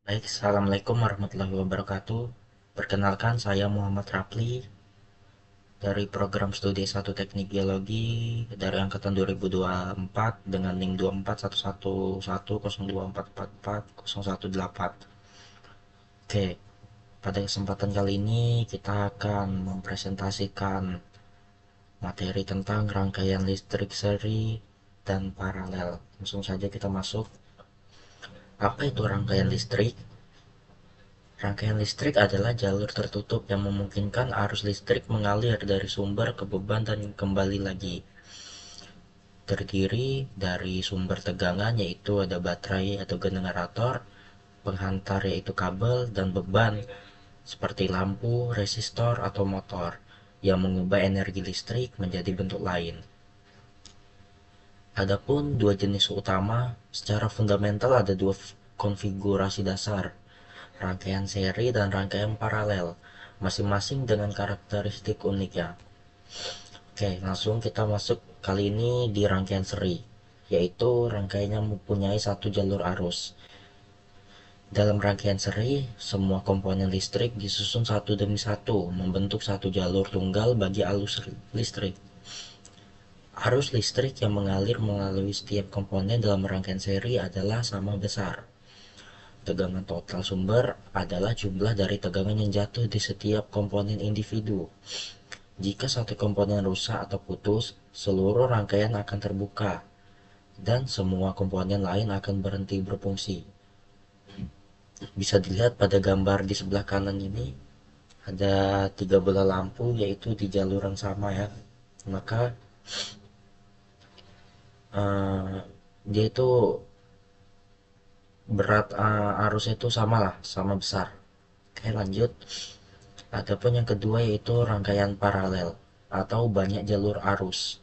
Baik, Assalamualaikum warahmatullahi wabarakatuh. Perkenalkan, saya Muhammad Rapli dari program studi 1 Teknik Geologi dari angkatan 2024 dengan NIM 24111024440118. Oke, pada kesempatan kali ini kita akan mempresentasikan materi tentang rangkaian listrik seri dan paralel. Langsung saja kita masuk. Apa itu rangkaian listrik? Rangkaian listrik adalah jalur tertutup yang memungkinkan arus listrik mengalir dari sumber ke beban dan kembali lagi. Terdiri dari sumber tegangan yaitu ada baterai atau generator, penghantar yaitu kabel, dan beban seperti lampu, resistor, atau motor yang mengubah energi listrik menjadi bentuk lain. Adapun dua jenis utama, secara fundamental ada dua konfigurasi dasar, rangkaian seri dan rangkaian paralel, masing-masing dengan karakteristik uniknya. Oke, langsung kita masuk kali ini di rangkaian seri, yaitu rangkaiannya mempunyai satu jalur arus. Dalam rangkaian seri, semua komponen listrik disusun satu demi satu, membentuk satu jalur tunggal bagi arus listrik. Arus listrik yang mengalir melalui setiap komponen dalam rangkaian seri adalah sama besar. Tegangan total sumber adalah jumlah dari tegangan yang jatuh di setiap komponen individu. Jika satu komponen rusak atau putus, seluruh rangkaian akan terbuka, dan semua komponen lain akan berhenti berfungsi. Bisa dilihat pada gambar di sebelah kanan ini, ada tiga bola lampu yaitu di jalur yang sama ya. Maka eh, dia itu berat arusnya itu sama lah, sama besar. Oke, lanjut. Adapun yang kedua yaitu rangkaian paralel atau banyak jalur arus.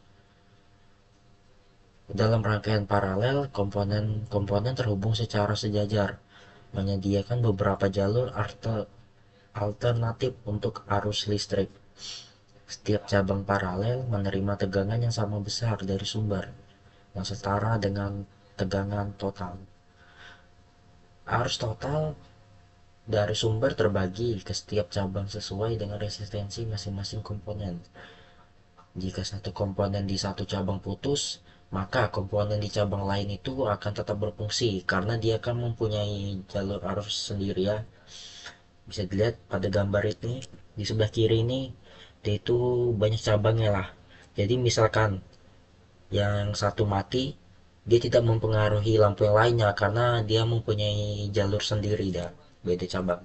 Dalam rangkaian paralel, komponen-komponen terhubung secara sejajar, menyediakan beberapa jalur alternatif untuk arus listrik. Setiap cabang paralel menerima tegangan yang sama besar dari sumber, yang setara dengan tegangan total. Arus total dari sumber terbagi ke setiap cabang sesuai dengan resistensi masing-masing komponen. Jika satu komponen di satu cabang putus, maka komponen di cabang lain itu akan tetap berfungsi karena dia akan mempunyai jalur arus sendiri ya. Bisa dilihat pada gambar ini di sebelah kiri ini dia itu banyak cabangnya lah. Jadi misalkan yang satu mati, dia tidak mempengaruhi lampu yang lainnya karena dia mempunyai jalur sendiri dah, beda cabang.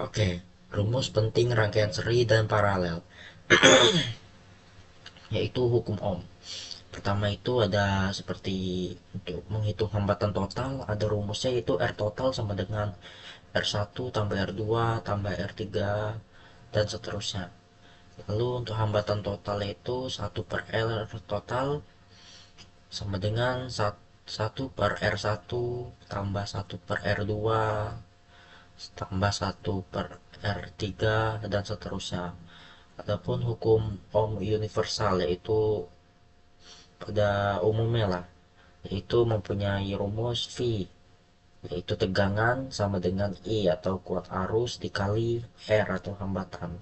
Oke, rumus penting rangkaian seri dan paralel yaitu hukum Ohm. Pertama itu ada seperti untuk menghitung hambatan total, ada rumusnya yaitu R total sama dengan R1 tambah R2 tambah R3 dan seterusnya. Lalu untuk hambatan total itu 1 per R total sama dengan 1 per R1 tambah 1 per R2 tambah 1 per R3 dan seterusnya. Adapun hukum Ohm universal yaitu pada umumnya lah, yaitu mempunyai rumus V, yaitu tegangan sama dengan I atau kuat arus dikali R atau hambatan.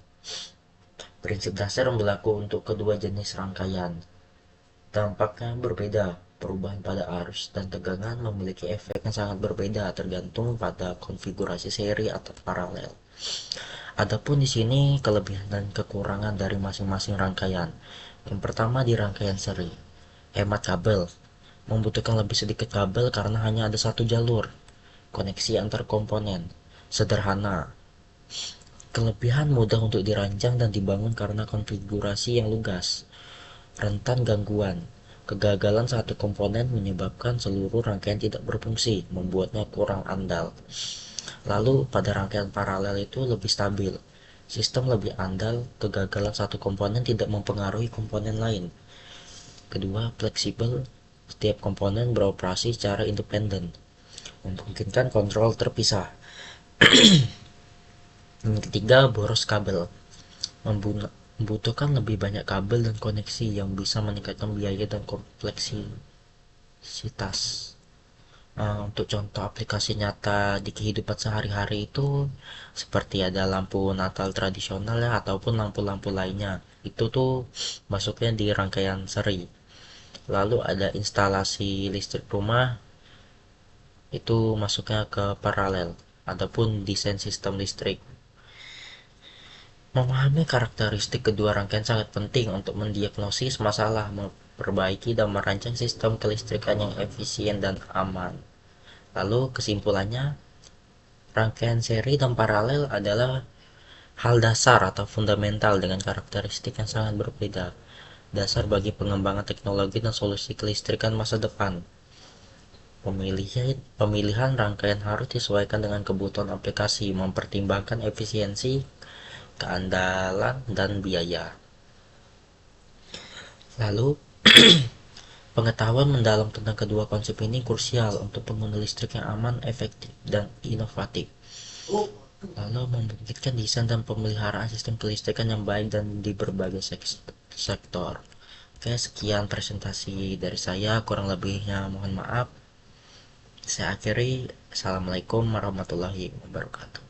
Prinsip dasar yang berlaku untuk kedua jenis rangkaian. Dampaknya berbeda. Perubahan pada arus dan tegangan memiliki efek yang sangat berbeda tergantung pada konfigurasi seri atau paralel. Adapun di sini kelebihan dan kekurangan dari masing-masing rangkaian. Yang pertama di rangkaian seri, hemat kabel. Membutuhkan lebih sedikit kabel karena hanya ada satu jalur. Koneksi antar komponen sederhana. Kelebihan mudah untuk dirancang dan dibangun karena konfigurasi yang lugas. Rentan gangguan. Kegagalan satu komponen menyebabkan seluruh rangkaian tidak berfungsi, membuatnya kurang andal. Lalu pada rangkaian paralel itu lebih stabil. Sistem lebih andal, kegagalan satu komponen tidak mempengaruhi komponen lain. Kedua, fleksibel. Setiap komponen beroperasi secara independen, memungkinkan kontrol terpisah. Yang ketiga, boros kabel. Membutuhkan lebih banyak kabel dan koneksi yang bisa meningkatkan biaya dan kompleksitas. Untuk contoh aplikasi nyata di kehidupan sehari-hari itu seperti ada lampu Natal tradisional ya, ataupun lampu-lampu lainnya. Itu tuh masuknya di rangkaian seri. Lalu ada instalasi listrik rumah, itu masuknya ke paralel. Adapun desain sistem listrik, memahami karakteristik kedua rangkaian sangat penting untuk mendiagnosis masalah, memperbaiki dan merancang sistem kelistrikan yang efisien dan aman. Lalu kesimpulannya, rangkaian seri dan paralel adalah hal dasar atau fundamental dengan karakteristik yang sangat berbeda, dasar bagi pengembangan teknologi dan solusi kelistrikan masa depan. Pemilihan rangkaian harus disesuaikan dengan kebutuhan aplikasi, mempertimbangkan efisiensi, keandalan, dan biaya. Lalu, pengetahuan mendalam tentang kedua konsep ini krusial untuk pengguna listrik yang aman, efektif, dan inovatif. Lalu membuktikan desain dan pemeliharaan sistem kelistrikan yang baik dan di berbagai sektor. Oke, sekian presentasi dari saya, kurang lebihnya mohon maaf. Saya akhiri. Assalamualaikum warahmatullahi wabarakatuh.